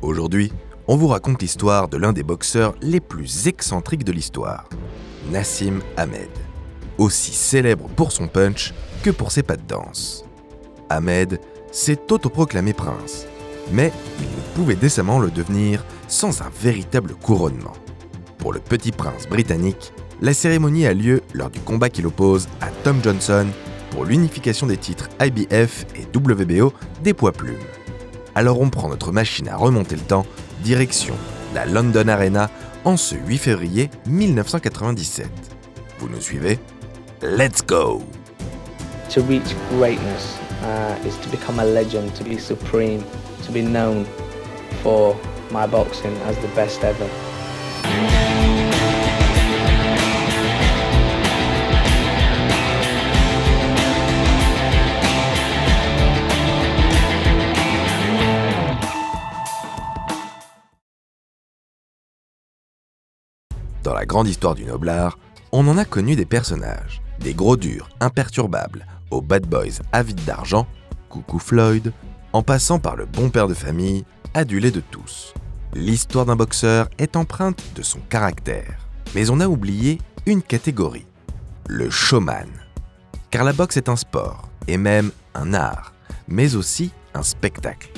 Aujourd'hui, on vous raconte l'histoire de l'un des boxeurs les plus excentriques de l'histoire, Nassim Hamed, aussi célèbre pour son punch que pour ses pas de danse. Hamed s'est autoproclamé prince, mais il ne pouvait décemment le devenir sans un véritable couronnement. Pour le petit prince britannique, la cérémonie a lieu lors du combat qu'il oppose à Tom Johnson pour l'unification des titres IBF et WBO des poids plumes. Alors on prend notre machine à remonter le temps, direction la London Arena en ce 8 février 1997. Vous nous suivez? Let's go! To reach greatness is to become a legend, to be supreme, to be known for my boxing as the best ever. Dans la grande histoire du noblard, on en a connu des personnages, des gros durs imperturbables, aux bad boys avides d'argent, coucou Floyd, en passant par le bon père de famille, adulé de tous. L'histoire d'un boxeur est empreinte de son caractère. Mais on a oublié une catégorie, le showman. Car la boxe est un sport, et même un art, mais aussi un spectacle.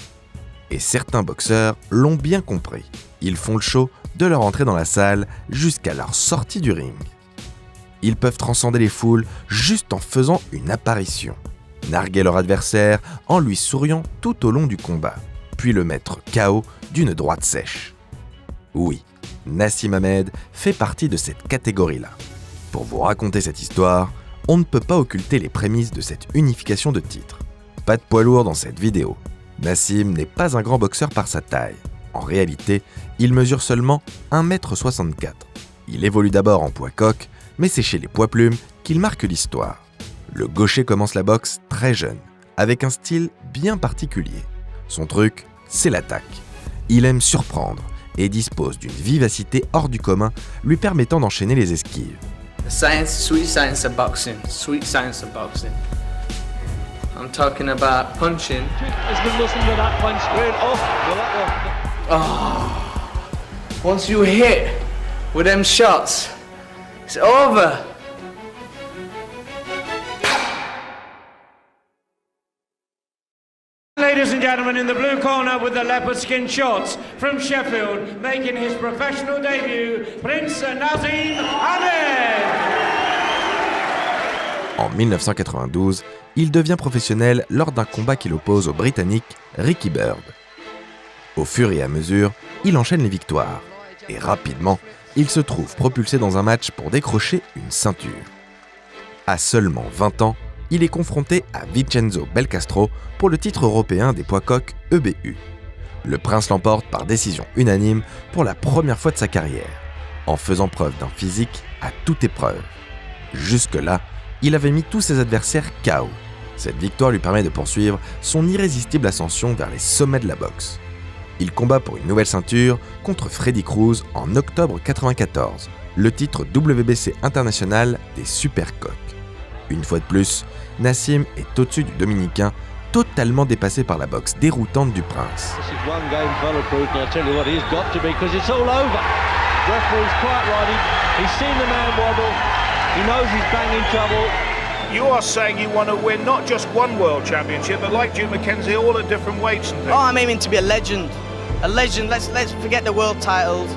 Et certains boxeurs l'ont bien compris. Ils font le show de leur entrée dans la salle jusqu'à leur sortie du ring. Ils peuvent transcender les foules juste en faisant une apparition, narguer leur adversaire en lui souriant tout au long du combat, puis le mettre KO d'une droite sèche. Oui, Nassim Hamed fait partie de cette catégorie-là. Pour vous raconter cette histoire, on ne peut pas occulter les prémices de cette unification de titres. Pas de poids lourd dans cette vidéo. Nassim n'est pas un grand boxeur par sa taille. En réalité, il mesure seulement 1,64 m. Il évolue d'abord en poids coq, mais c'est chez les poids plumes qu'il marque l'histoire. Le gaucher commence la boxe très jeune, avec un style bien particulier. Son truc, c'est l'attaque. Il aime surprendre et dispose d'une vivacité hors du commun, lui permettant d'enchaîner les esquives. The science, sweet science of boxing, sweet science of boxing. I'm talking about punching. Once you hit with them shots, it's over. Ladies and gentlemen, in the blue corner with the leopard skin shorts from Sheffield, making his professional debut, Prince Nassim Hamed. En 1992, il devient professionnel lors d'un combat qu'il oppose au Britannique Ricky Bird. Au fur et à mesure, il enchaîne les victoires. Et rapidement, il se trouve propulsé dans un match pour décrocher une ceinture. À seulement 20 ans, il est confronté à Vincenzo Belcastro pour le titre européen des poids coqs EBU. Le prince l'emporte par décision unanime pour la première fois de sa carrière, en faisant preuve d'un physique à toute épreuve. Jusque-là, il avait mis tous ses adversaires KO. Cette victoire lui permet de poursuivre son irrésistible ascension vers les sommets de la boxe. Il combat pour une nouvelle ceinture contre Freddy Cruz en octobre 1994, le titre WBC international des super coqs. Une fois de plus, Nassim est au-dessus du Dominicain, totalement dépassé par la boxe déroutante du prince. You are saying you want to win not just one world championship, but like Jim McKenzie, all at different weights and things. Oh, I'm aiming to be a legend. A legend. Let's forget the world titles.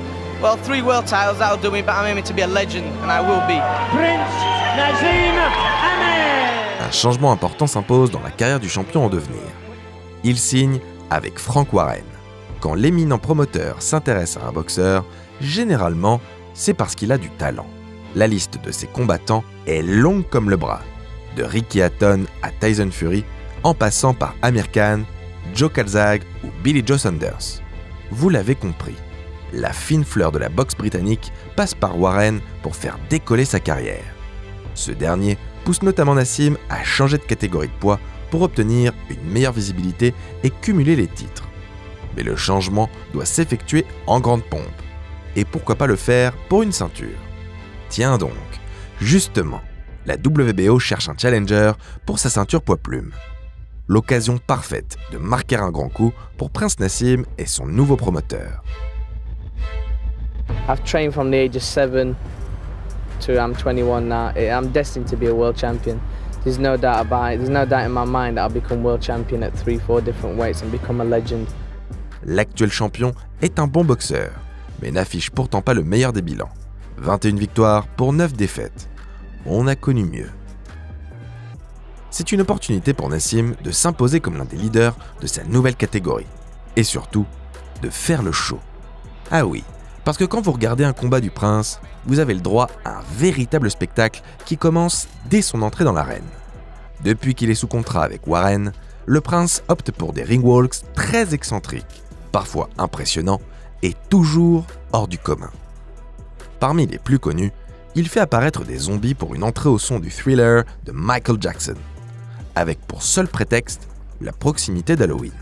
Well, 3 world titles, that'll do me, but I'm aiming to be a legend, and I will be. Prince Nassim Hamed. Un changement important s'impose dans la carrière du champion en devenir. Il signe avec Frank Warren. Quand l'éminent promoteur s'intéresse à un boxeur, généralement, c'est parce qu'il a du talent. La liste de ses combattants est longue comme le bras. De Ricky Hatton à Tyson Fury, en passant par Amir Khan, Joe Calzaghe ou Billy Joe Saunders. Vous l'avez compris, la fine fleur de la boxe britannique passe par Warren pour faire décoller sa carrière. Ce dernier pousse notamment Nassim à changer de catégorie de poids pour obtenir une meilleure visibilité et cumuler les titres. Mais le changement doit s'effectuer en grande pompe. Et pourquoi pas le faire pour une ceinture? Tiens donc, justement, la WBO cherche un challenger pour sa ceinture poids plume. L'occasion parfaite de marquer un grand coup pour Prince Naseem et son nouveau promoteur. I've trained from the age of 7 to I'm 21 now. I'm destined to be a world champion. There's no doubt about it. There's no doubt in my mind that I'll become world champion at 3-4 different weights and become a legend. L'actuel champion est un bon boxeur, mais n'affiche pourtant pas le meilleur des bilans. 21 victoires pour 9 défaites. On a connu mieux. C'est une opportunité pour Naseem de s'imposer comme l'un des leaders de sa nouvelle catégorie. Et surtout, de faire le show. Ah oui, parce que quand vous regardez un combat du Prince, vous avez le droit à un véritable spectacle qui commence dès son entrée dans l'arène. Depuis qu'il est sous contrat avec Warren, le Prince opte pour des ring walks très excentriques, parfois impressionnants et toujours hors du commun. Parmi les plus connus, il fait apparaître des zombies pour une entrée au son du Thriller de Michael Jackson, avec pour seul prétexte la proximité d'Halloween.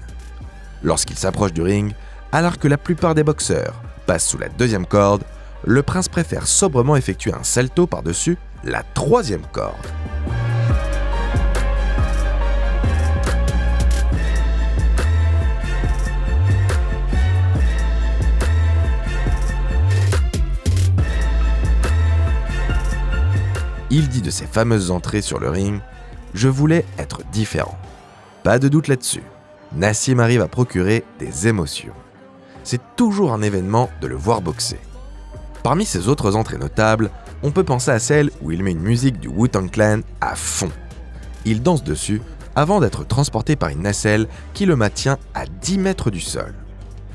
Lorsqu'il s'approche du ring, alors que la plupart des boxeurs passent sous la deuxième corde, le Prince préfère sobrement effectuer un salto par-dessus la troisième corde. Il dit de ses fameuses entrées sur le ring « Je voulais être différent ». Pas de doute là-dessus. Naseem arrive à procurer des émotions. C'est toujours un événement de le voir boxer. Parmi ses autres entrées notables, on peut penser à celle où il met une musique du Wu-Tang Clan à fond. Il danse dessus avant d'être transporté par une nacelle qui le maintient à 10 mètres du sol.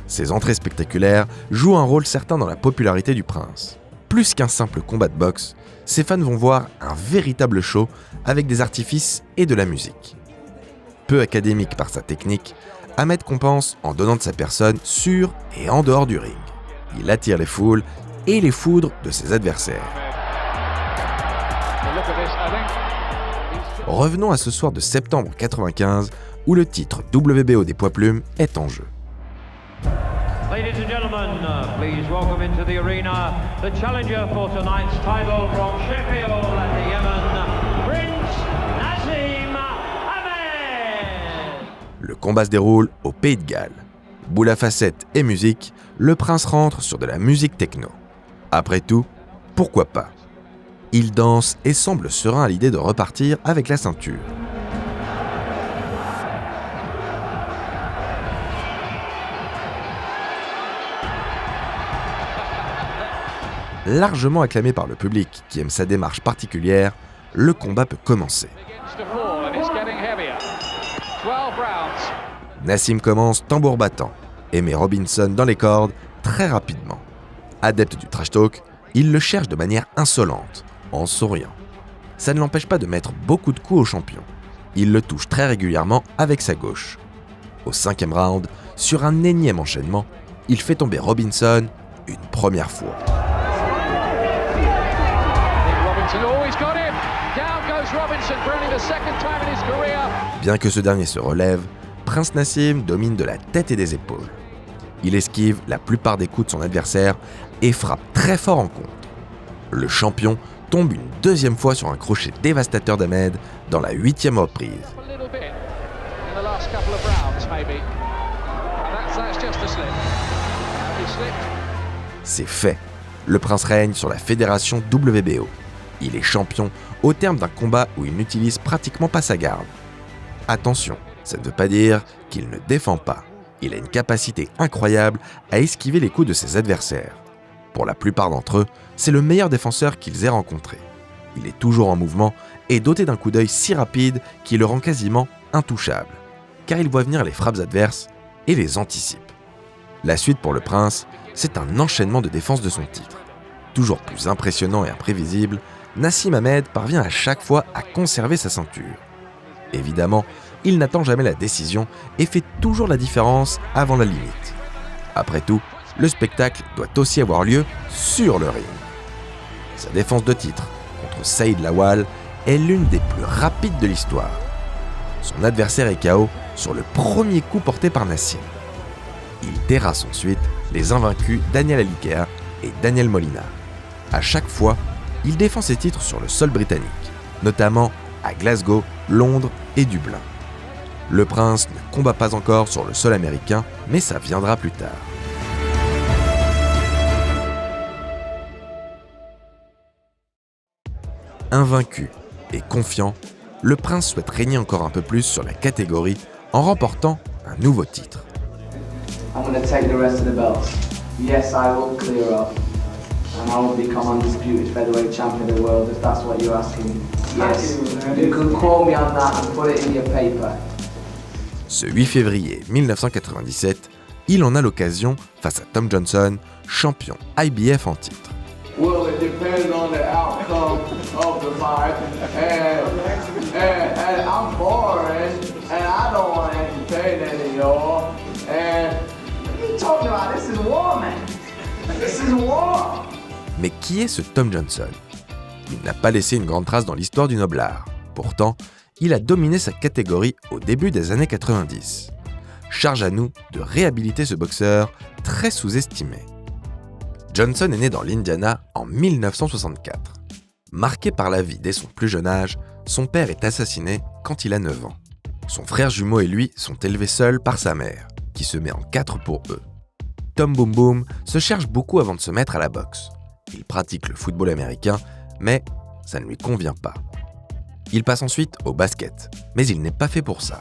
Ces entrées spectaculaires jouent un rôle certain dans la popularité du Prince. Plus qu'un simple combat de boxe, ses fans vont voir un véritable show avec des artifices et de la musique. Peu académique par sa technique, Ahmed compense en donnant de sa personne sur et en dehors du ring. Il attire les foules et les foudres de ses adversaires. Revenons à ce soir de septembre 1995 où le titre WBO des poids plumes est en jeu. Ladies and gentlemen, please welcome into the arena the challenger for tonight's title from Sheffield and Yemen, Prince Naseem Ahmed. Le combat se déroule au Pays de Galles. Boule à facettes et musique, le Prince rentre sur de la musique techno. Après tout, pourquoi pas ? Il danse et semble serein à l'idée de repartir avec la ceinture. Largement acclamé par le public qui aime sa démarche particulière, le combat peut commencer. Naseem commence tambour battant et met Robinson dans les cordes très rapidement. Adepte du trash talk, il le cherche de manière insolente, en souriant. Ça ne l'empêche pas de mettre beaucoup de coups au champion. Il le touche très régulièrement avec sa gauche. Au 5e round, sur un énième enchaînement, il fait tomber Robinson une première fois. Bien que ce dernier se relève, Prince Naseem domine de la tête et des épaules. Il esquive la plupart des coups de son adversaire et frappe très fort en contre. Le champion tombe une deuxième fois sur un crochet dévastateur d'Ahmed dans la 8e reprise. C'est fait. Le Prince règne sur la fédération WBO. Il est champion au terme d'un combat où il n'utilise pratiquement pas sa garde. Attention, ça ne veut pas dire qu'il ne défend pas. Il a une capacité incroyable à esquiver les coups de ses adversaires. Pour la plupart d'entre eux, c'est le meilleur défenseur qu'ils aient rencontré. Il est toujours en mouvement et doté d'un coup d'œil si rapide qu'il le rend quasiment intouchable, car il voit venir les frappes adverses et les anticipe. La suite pour le Prince, c'est un enchaînement de défense de son titre. Toujours plus impressionnant et imprévisible, Naseem Ahmed parvient à chaque fois à conserver sa ceinture. Évidemment, il n'attend jamais la décision et fait toujours la différence avant la limite. Après tout, le spectacle doit aussi avoir lieu sur le ring. Sa défense de titre contre Saïd Lawal est l'une des plus rapides de l'histoire. Son adversaire est KO sur le premier coup porté par Naseem. Il terrasse ensuite les invaincus Daniel Alikea et Daniel Molina. À chaque fois, il défend ses titres sur le sol britannique, notamment à Glasgow, Londres et Dublin. Le prince ne combat pas encore sur le sol américain, mais ça viendra plus tard. Invaincu et confiant, le prince souhaite régner encore un peu plus sur la catégorie en remportant un nouveau titre. I'm going to take the rest of the belts. Yes, I will clear up. And I will become undisputed featherweight champion of the world if that's what you're asking. Yes, you can call me on that and put it in your paper. Ce 8 février 1997, il en a l'occasion face à Tom Johnson, champion IBF en titre. Well, it depends on the outcome of the fight. And I'm boring, and I don't want to entertain anymore. And what are you talking about? This is war, man. This is war. Mais qui est ce Tom Johnson ? Il n'a pas laissé une grande trace dans l'histoire du noble art. Pourtant, il a dominé sa catégorie au début des années 90. Charge à nous de réhabiliter ce boxeur très sous-estimé. Johnson est né dans l'Indiana en 1964. Marqué par la vie dès son plus jeune âge, son père est assassiné quand il a 9 ans. Son frère jumeau et lui sont élevés seuls par sa mère, qui se met en 4 pour eux. Tom Boom Boom se cherche beaucoup avant de se mettre à la boxe. Il pratique le football américain, mais ça ne lui convient pas. Il passe ensuite au basket, mais il n'est pas fait pour ça.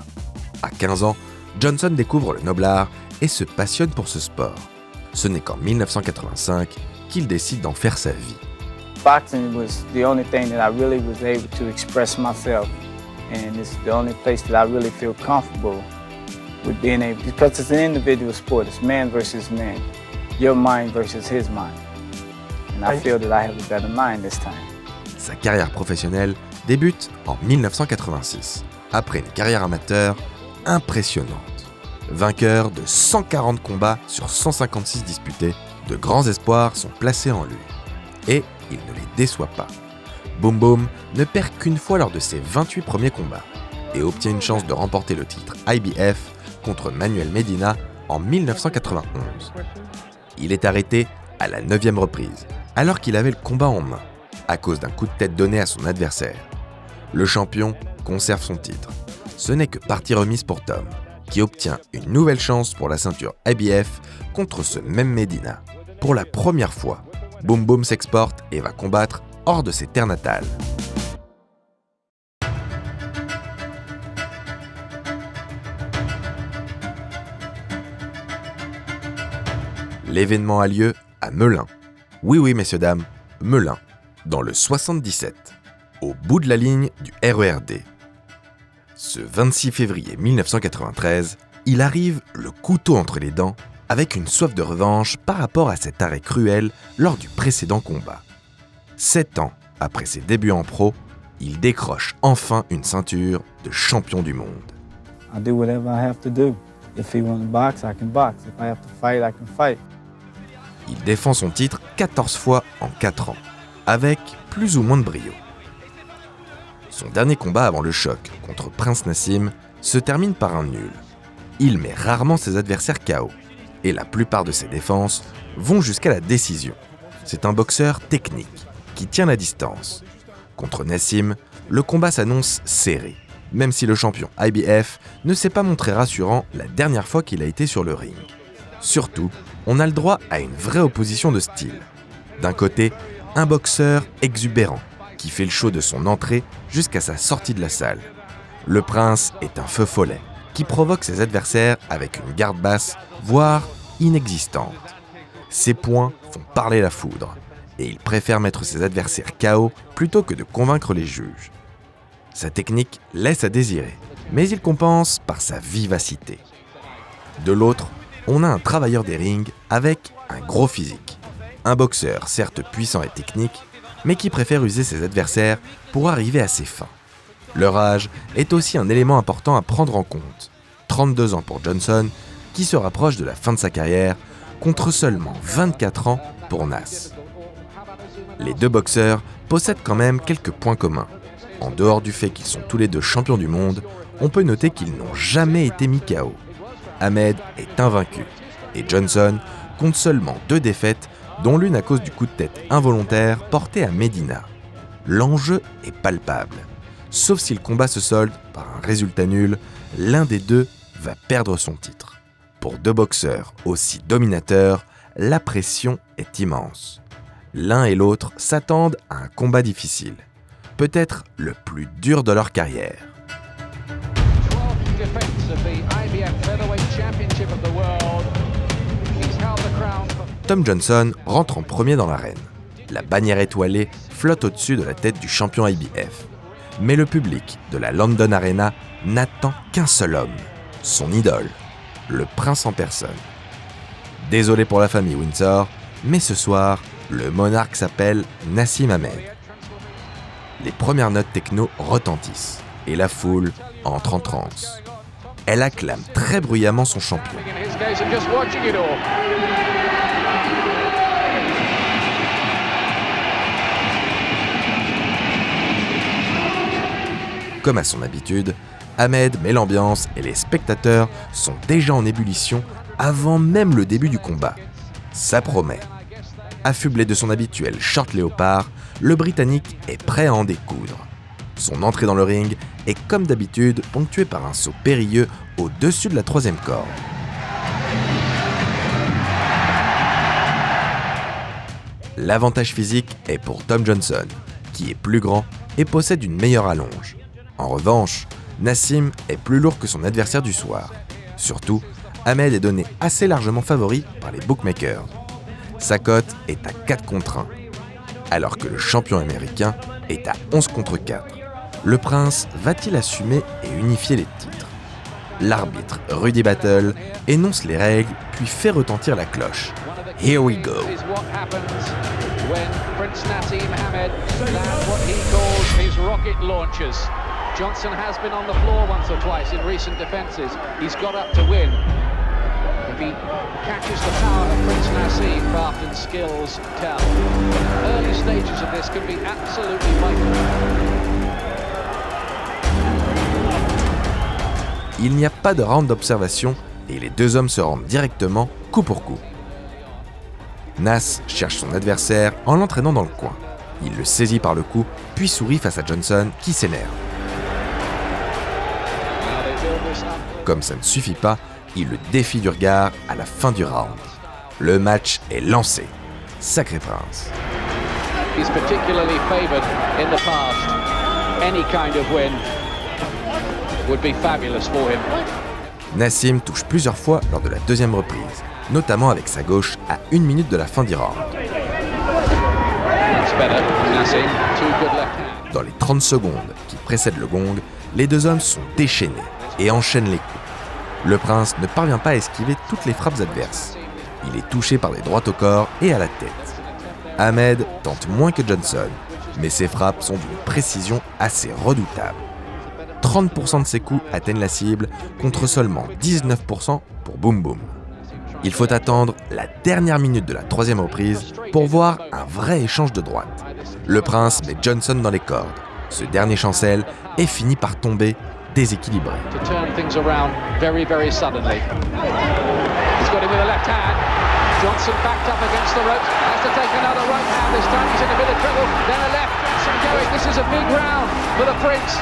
À 15 ans, Johnson découvre le noble art et se passionne pour ce sport. Ce n'est qu'en 1985 qu'il décide d'en faire sa vie. Boxing was the only thing that I really was able to express myself, and it's the only place that I really feel comfortable with being able, because it's an individual sport. It's man versus man, your mind versus his mind, and I feel that I have a better mind this time. Sa carrière professionnelle débute en 1986, après une carrière amateur impressionnante. Vainqueur de 140 combats sur 156 disputés, de grands espoirs sont placés en lui. Et il ne les déçoit pas. Boom Boom ne perd qu'une fois lors de ses 28 premiers combats et obtient une chance de remporter le titre IBF contre Manuel Medina en 1991. Il est arrêté à la 9e reprise, alors qu'il avait le combat en main, à cause d'un coup de tête donné à son adversaire. Le champion conserve son titre. Ce n'est que partie remise pour Tom, qui obtient une nouvelle chance pour la ceinture IBF contre ce même Medina. Pour la première fois, Boom Boom s'exporte et va combattre hors de ses terres natales. L'événement a lieu à Melun. Oui, messieurs, dames, Melun, dans le 77, au bout de la ligne du RERD. Ce 26 février 1993, il arrive le couteau entre les dents avec une soif de revanche par rapport à cet arrêt cruel lors du précédent combat. 7 ans après ses débuts en pro, il décroche enfin une ceinture de champion du monde. I do whatever I have to do. If he wants to box, I can box. If I have to fight, I can fight. Il défend son titre 14 fois en 4 ans, avec plus ou moins de brio. Son dernier combat avant le choc contre Prince Nassim se termine par un nul. Il met rarement ses adversaires KO, et la plupart de ses défenses vont jusqu'à la décision. C'est un boxeur technique, qui tient la distance. Contre Nassim, le combat s'annonce serré, même si le champion IBF ne s'est pas montré rassurant la dernière fois qu'il a été sur le ring. Surtout, on a le droit à une vraie opposition de style. D'un côté, un boxeur exubérant, qui fait le show de son entrée jusqu'à sa sortie de la salle. Le prince est un feu follet, qui provoque ses adversaires avec une garde basse, voire inexistante. Ses poings font parler la foudre, et il préfère mettre ses adversaires KO plutôt que de convaincre les juges. Sa technique laisse à désirer, mais il compense par sa vivacité. De l'autre, on a un travailleur des rings avec un gros physique. Un boxeur certes puissant et technique, mais qui préfère user ses adversaires pour arriver à ses fins. Leur âge est aussi un élément important à prendre en compte. 32 ans pour Johnson, qui se rapproche de la fin de sa carrière, contre seulement 24 ans pour Nas. Les deux boxeurs possèdent quand même quelques points communs. En dehors du fait qu'ils sont tous les deux champions du monde, on peut noter qu'ils n'ont jamais été mis KO. Ahmed est invaincu, et Johnson compte seulement 2 défaites, dont l'une à cause du coup de tête involontaire porté à Medina. L'enjeu est palpable. Sauf si le combat se solde par un résultat nul, l'un des deux va perdre son titre. Pour deux boxeurs aussi dominateurs, la pression est immense. L'un et l'autre s'attendent à un combat difficile, peut-être le plus dur de leur carrière. Tom Johnson rentre en premier dans l'arène. La bannière étoilée flotte au-dessus de la tête du champion IBF. Mais le public de la London Arena n'attend qu'un seul homme, son idole, le prince en personne. Désolé pour la famille Windsor, mais ce soir, le monarque s'appelle Naseem Hamed. Les premières notes techno retentissent et la foule entre en transe. Elle acclame très bruyamment son champion. Comme à son habitude, Hamed met l'ambiance et les spectateurs sont déjà en ébullition avant même le début du combat. Ça promet. Affublé de son habituel short léopard, le Britannique est prêt à en découdre. Son entrée dans le ring est comme d'habitude ponctuée par un saut périlleux au-dessus de la troisième corde. L'avantage physique est pour Tom Johnson, qui est plus grand et possède une meilleure allonge. En revanche, Naseem est plus lourd que son adversaire du soir. Surtout, Hamed est donné assez largement favori par les bookmakers. Sa cote est à 4 contre 1, alors que le champion américain est à 11 contre 4. Le prince va-t-il assumer et unifier les titres ? L'arbitre Rudy Battle énonce les règles puis fait retentir la cloche. Here we go. Johnson has been on the floor once or twice in recent defences. He's got up to win. If he catches the power of Prince Naseem, craft and skills tell. Early stages of this can be absolutely vital. Il n'y a pas de round d'observation et les deux hommes se rendent directement coup pour coup. Nas cherche son adversaire en l'entraînant dans le coin. Il le saisit par le cou, puis sourit face à Johnson qui s'énerve. Comme ça ne suffit pas, il le défie du regard à la fin du round. Le match est lancé. Sacré prince. He's particularly favored in the past. Any kind of win would be fabulous for him. Naseem touche plusieurs fois lors de la deuxième reprise, notamment avec sa gauche à 1 minute de la fin du round. Dans les 30 secondes qui précèdent le gong, les deux hommes sont déchaînés et enchaînent les coups. Le prince ne parvient pas à esquiver toutes les frappes adverses. Il est touché par des droites au corps et à la tête. Hamed tente moins que Johnson, mais ses frappes sont d'une précision assez redoutable. 30% de ses coups atteignent la cible, contre seulement 19% pour Boom Boom. Il faut attendre la dernière minute de la troisième reprise pour voir un vrai échange de droite. Le prince met Johnson dans les cordes. Ce dernier chancelle et finit par tomber déséquilibré. Johnson backed up against the ropes, has to take another right hand, this time he's in a bit of trouble, then a left, Johnson going, this is a big round for the Prince.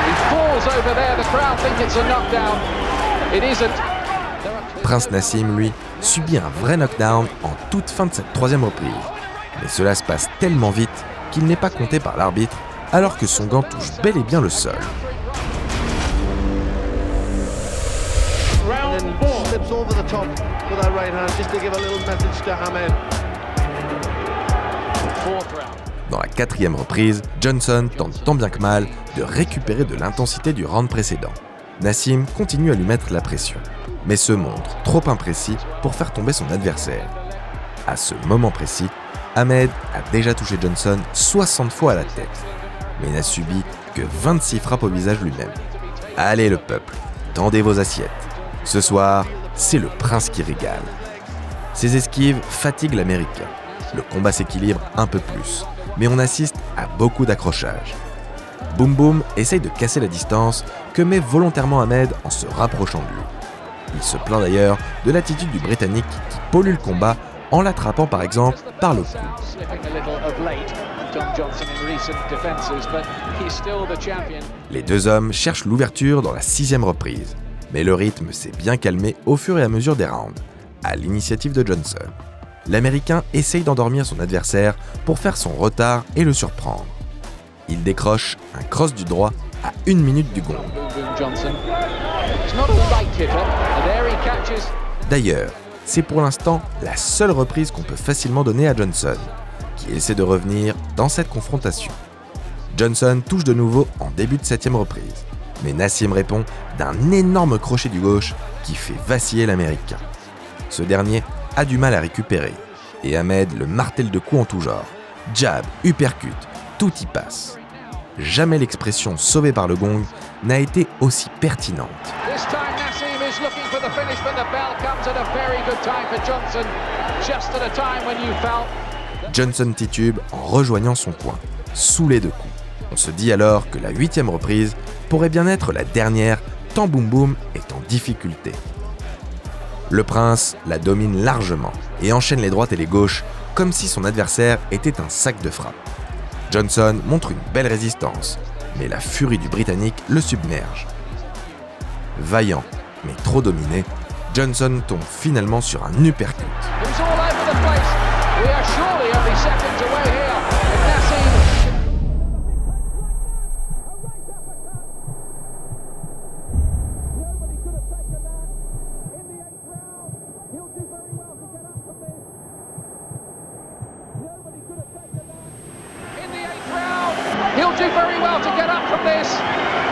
He falls over there, the crowd think it's a knockdown, it isn't. Prince Naseem, lui, subit un vrai knockdown en toute fin de cette troisième reprise. Mais cela se passe tellement vite qu'il n'est pas compté par l'arbitre, alors que son gant touche bel et bien le sol. Dans la quatrième reprise, Johnson tente tant bien que mal de récupérer de l'intensité du round précédent. Naseem continue à lui mettre la pression, mais se montre trop imprécis pour faire tomber son adversaire. À ce moment précis, Hamed a déjà touché Johnson 60 fois à la tête, mais n'a subi que 26 frappes au visage lui-même. Allez le peuple, tendez vos assiettes. Ce soir, c'est le prince qui régale. Ses esquives fatiguent l'Américain. Le combat s'équilibre un peu plus, mais on assiste à beaucoup d'accrochages. Boom Boom essaye de casser la distance que met volontairement Hamed en se rapprochant de lui. Il se plaint d'ailleurs de l'attitude du Britannique qui pollue le combat en l'attrapant par exemple par le cou. on Johnson in recent defenses, but he's still the champion. Les deux hommes cherchent l'ouverture dans la 6e reprise, mais le rythme s'est bien calmé au fur et à mesure des rounds, à l'initiative de Johnson. L'Américain essaye d'endormir son adversaire pour faire son retard et le surprendre. Il décroche un cross du droit à 1 minute du gong. D'ailleurs, c'est pour l'instant la seule reprise qu'on peut facilement donner à Johnson, qui essaie de revenir dans cette confrontation. Johnson touche de nouveau en début de 7e reprise, mais Nassim répond d'un énorme crochet du gauche qui fait vaciller l'Américain. Ce dernier a du mal à récupérer, et Ahmed le martèle de coups en tout genre. Jab, uppercut, tout y passe. Jamais l'expression sauvée par le gong n'a été aussi pertinente. Johnson titube en rejoignant son coin, saoulé de coups. On se dit alors que la 8e reprise pourrait bien être la dernière, tant Boom Boom est en difficulté. Le prince la domine largement et enchaîne les droites et les gauches comme si son adversaire était un sac de frappe. Johnson montre une belle résistance, mais la furie du Britannique le submerge. Vaillant, mais trop dominé, Johnson tombe finalement sur un uppercut. He'll do very well to get up from this.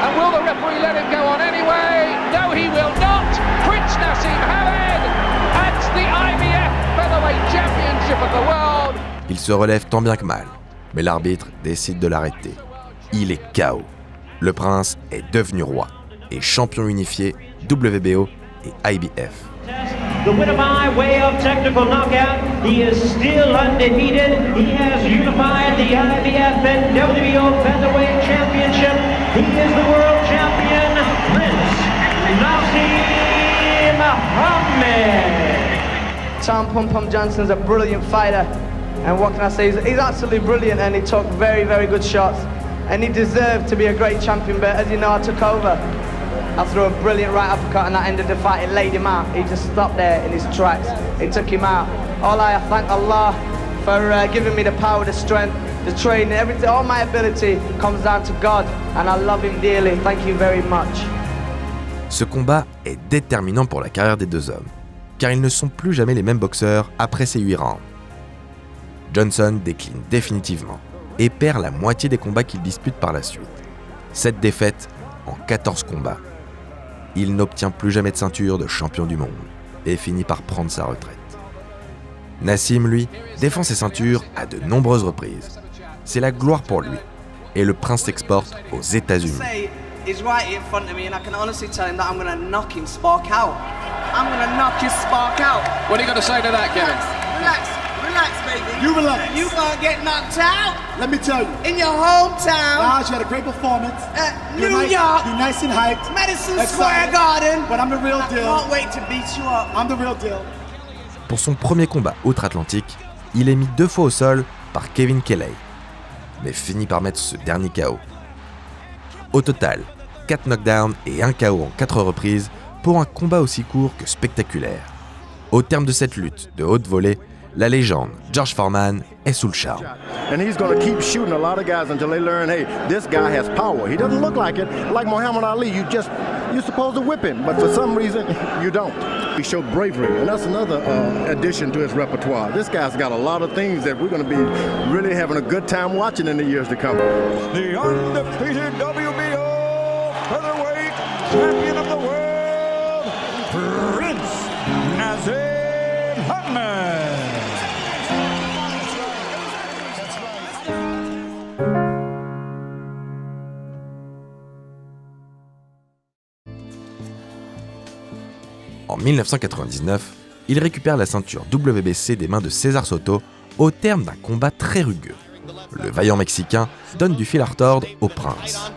And will the referee let him go on anyway? No, he will not. Prince Nassim Hamed at the IBF Featherweight Championship of the World. Il se relève tant bien que mal, mais l'arbitre décide de l'arrêter. Il est KO. Le prince est devenu roi et champion unifié WBO et IBF. The winner by way of technical knockout. He is still undefeated. He has unified the IBF and WBO Featherweight Championship. He is the world champion, Prince Nassim Hamed. Tom Pum Pum Johnson's a brilliant fighter. And what can I say? He's absolutely brilliant and he took very, very good shots. And he deserved to be a great champion, but as you know, I took over. I threw a brilliant right uppercut and that ended the fight. It laid him out. He just stopped there in his tracks. It took him out. I thank Allah for giving me the power, the strength, the training, everything. All my ability comes down to God and I love him dearly. Thank you very much. Ce combat est déterminant pour la carrière des deux hommes, car ils ne sont plus jamais les mêmes boxeurs après ces 8 rounds. Johnson décline définitivement et perd la moitié des combats qu'il dispute par la suite. 7 défaites en 14 combats. Il n'obtient plus jamais de ceinture de champion du monde et finit par prendre sa retraite. Nassim, lui, défend ses ceintures à de nombreuses reprises. C'est la gloire pour lui et le prince s'exporte aux États-Unis. He's right in front of me and I can honestly tell him that I'm going to knock him spark out. I'm going to knock his spark out. What are you going to say to that, Kevin? Relax, baby. You relax. You gonna get knocked out Let me tell you. in your hometown, Raj, you had a great performance. New You're nice, York, You're nice and hyped. Madison Excited. Square Garden. But I'm the real I deal. can't wait to beat you up. I'm the real deal. Pour son premier combat outre-Atlantique, il est mis 2 fois au sol par Kevin Kelly, mais finit par mettre ce dernier KO. Au total, 4 knockdowns et 1 KO en 4 reprises pour un combat aussi court que spectaculaire. Au terme de cette lutte de haute volée, la légende George Foreman est sous le charme. And he's going to keep shooting a lot of guys until they learn, hey, this guy has power. He doesn't look like it. Like Muhammad Ali, you're supposed to whip him, but for some reason, you don't. He showed bravery, and that's another addition to his repertoire. This guy's got a lot of things that we're going to be really having a good time watching in the years to come. The undefeated WBO featherweight champion of the world, Prince Nassim Hamed. En 1999, il récupère la ceinture WBC des mains de César Soto au terme d'un combat très rugueux. Le vaillant Mexicain donne du fil à retordre au prince.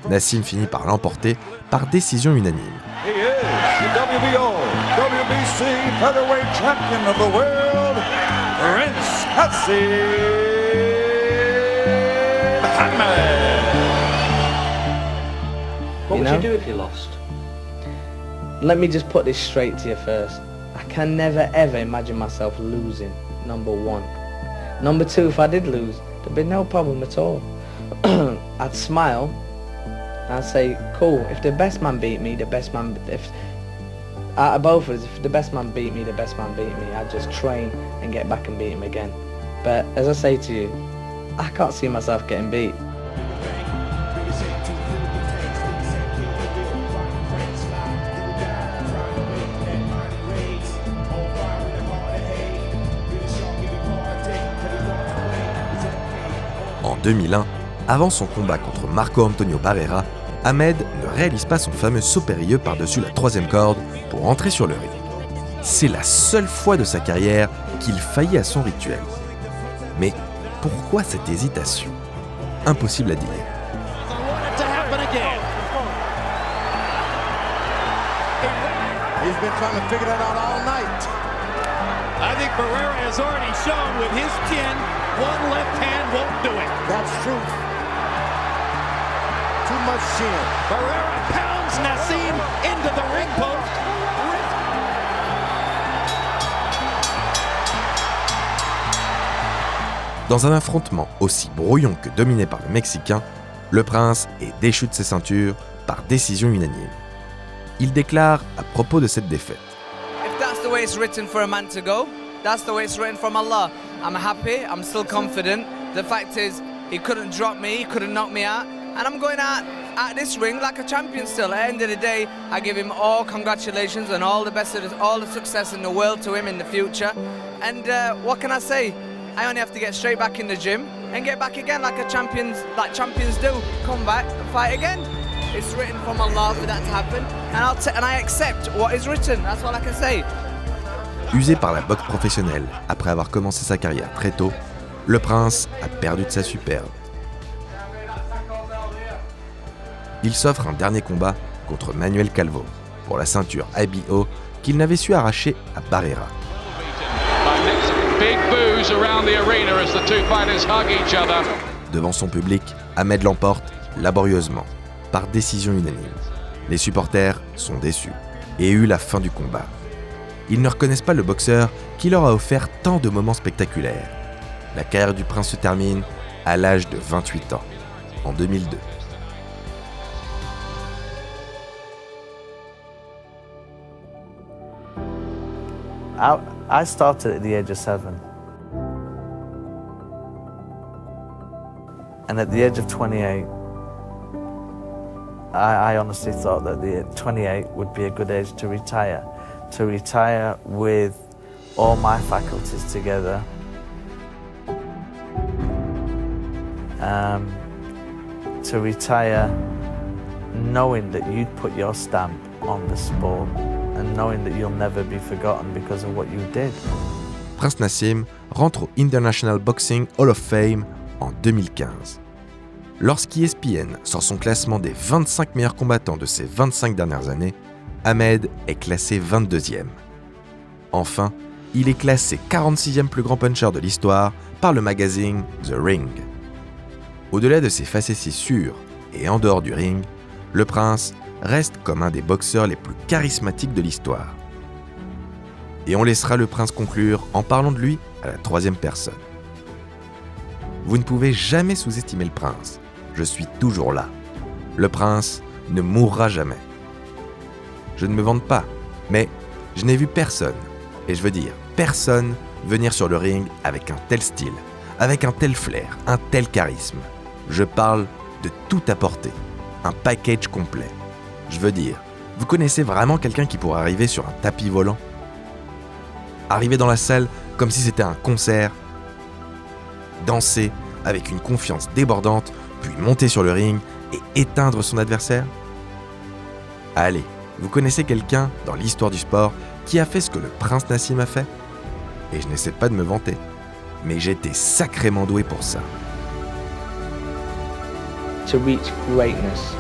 Nassim finit par l'emporter par décision unanime. He is the WBO featherweight champion of the world, Prince Naseem Hamed. What would you do if you lost? Let me just put this straight to you first. I can never ever imagine myself losing, number one. Number two, if I did lose, there'd be no problem at all. I'd smile, I'd say, cool, if the best man beat me, the best man, if out of both of us, if the best man beat me, the best man beat me, I'd just train and get back and beat him again. But as I say to you, I can't see myself getting beat. En 2001, avant son combat contre Marco Antonio Barrera, Hamed ne réalise pas son fameux saut périlleux par-dessus la troisième corde pour entrer sur le ring. C'est la seule fois de sa carrière qu'il faillit à son rituel. Mais pourquoi cette hésitation? Impossible à dire. He's been trying to figure that out all night. I think Barrera has already shown with his chin, one left hand won't do it. That's true. Too much chin. Barrera pounds Naseem into the ring post. Dans un affrontement aussi brouillon que dominé par le Mexicain, le prince est déchu de ses ceintures par décision unanime. Il déclare à propos de cette défaite. If that's the way it's written for a man to go, that's the way it's written from Allah. I'm happy, I'm still confident. The fact is, he couldn't drop me, he couldn't knock me out. And I'm going out at this ring like a champion still. At the end of the day, I give him all congratulations and all the best of all the success in the world to him in the future. And what can I say? I only have to get straight back in the gym and get back again like champions do. Come back and fight again. It's written from Allah for that to happen, and I accept what is written. That's all I can say. Usé par la boxe professionnelle après avoir commencé sa carrière très tôt, le prince a perdu de sa superbe. Il s'offre un dernier combat contre Manuel Calvo pour la ceinture IBO qu'il n'avait su arracher à Barrera. Devant son public, Hamed l'emporte laborieusement, par décision unanime. Les supporters sont déçus et eut la fin du combat. Ils ne reconnaissent pas le boxeur qui leur a offert tant de moments spectaculaires. La carrière du prince se termine à l'âge de 28 ans, en 2002. I started at the age of 7. And at the age of 28, I honestly thought that the 28 would be a good age to retire with all my faculties together. To retire knowing that you'd put your stamp on the sport and knowing that you'll never be forgotten because of what you did. Prince Naseem rentre au International Boxing Hall of Fame en 2015. Lorsqu'ESPN sort son classement des 25 meilleurs combattants de ces 25 dernières années, Hamed est classé 22e. Enfin, il est classé 46e plus grand puncher de l'histoire par le magazine The Ring. Au-delà de ses facéties sûres et en dehors du ring, le prince reste comme un des boxeurs les plus charismatiques de l'histoire. Et on laissera le prince conclure en parlant de lui à la troisième personne. Vous ne pouvez jamais sous-estimer le prince. Je suis toujours là. Le prince ne mourra jamais. Je ne me vante pas, mais je n'ai vu personne, et je veux dire personne, venir sur le ring avec un tel style, avec un tel flair, un tel charisme. Je parle de tout apporter, un package complet. Je veux dire, vous connaissez vraiment quelqu'un qui pourrait arriver sur un tapis volant? Arriver dans la salle comme si c'était un concert, danser avec une confiance débordante, puis monter sur le ring et éteindre son adversaire? Allez, vous connaissez quelqu'un dans l'histoire du sport qui a fait ce que le prince Naseem a fait? Et je n'essaie pas de me vanter, mais j'étais sacrément doué pour ça. To reach greatness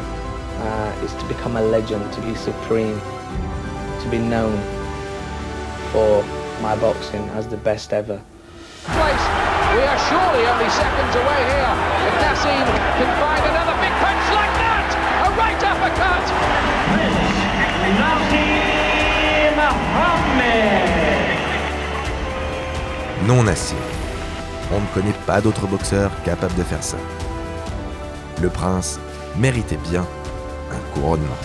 is to become a legend, to be supreme, to be known. for my boxing as the best ever. Place. We are surely only seconds away here. If Nassim can find another big punch like that, a right uppercut. Nassim Ahmed. Non, Nassim. On ne connaît pas d'autre boxeur capable de faire ça. Le prince méritait bien un couronnement.